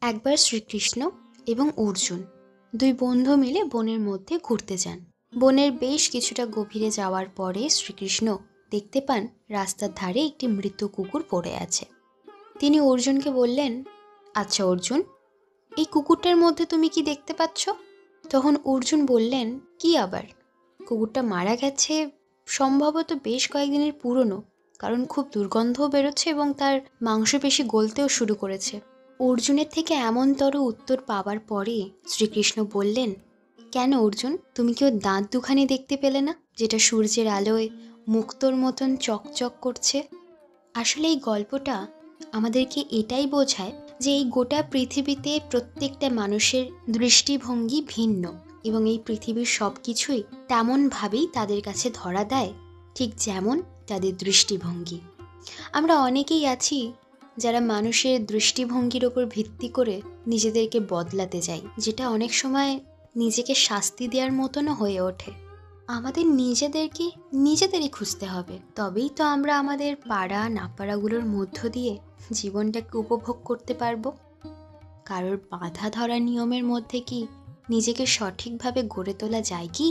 একবার শ্রীকৃষ্ণ এবং অর্জুন দুই বন্ধু মিলে বনের মধ্যে ঘুরতে যান। বনের বেশ কিছুটা গভীরে যাওয়ার পরে শ্রীকৃষ্ণ দেখতে পান রাস্তার ধারে একটি মৃত কুকুর পড়ে আছে। তিনি অর্জুনকে বললেন, আচ্ছা অর্জুন, এই কুকুরটার মধ্যে তুমি কি দেখতে পাচ্ছ? তখন অর্জুন বললেন, কি আবার? কুকুরটা মারা গেছে, সম্ভবত বেশ কয়েকদিনের পুরনো, কারণ খুব দুর্গন্ধও বেরোচ্ছে এবং তার মাংসপেশি গলতেও শুরু করেছে। অর্জুনের থেকে এমনতর উত্তর পাওয়ার পরে শ্রীকৃষ্ণ বললেন, কেন অর্জুন, তুমি কি ওর দাঁত দুখানি দেখতে পেলে না, যেটা সূর্যের আলোয় মুক্তোর মতন চকচক করছে? আসলে এই গল্পটা আমাদেরকে এটাই বোঝায় যে এই গোটা পৃথিবীতে প্রত্যেকটা মানুষের দৃষ্টিভঙ্গি ভিন্ন এবং এই পৃথিবীর সব কিছুই তেমনভাবেই তাদের কাছে ধরা দেয়, ঠিক যেমন তাদের দৃষ্টিভঙ্গি। আমরা অনেকেই আছি যারা মানুষের দৃষ্টিভঙ্গির ওপর ভিত্তি করে নিজেদেরকে বদলাতে চাই, যেটা অনেক সময় নিজেকে শাস্তি দেওয়ার মতনও হয়ে ওঠে। আমাদের নিজেদেরকে নিজেদেরই খুঁজতে হবে, তবেই তো আমরা আমাদের পাড়া নাপাড়াগুলোর মধ্য দিয়ে জীবনটাকে উপভোগ করতে পারবো। কারোর বাঁধা ধরা নিয়মের মধ্যে কি নিজেকে সঠিকভাবে গড়ে তোলা যায় কি?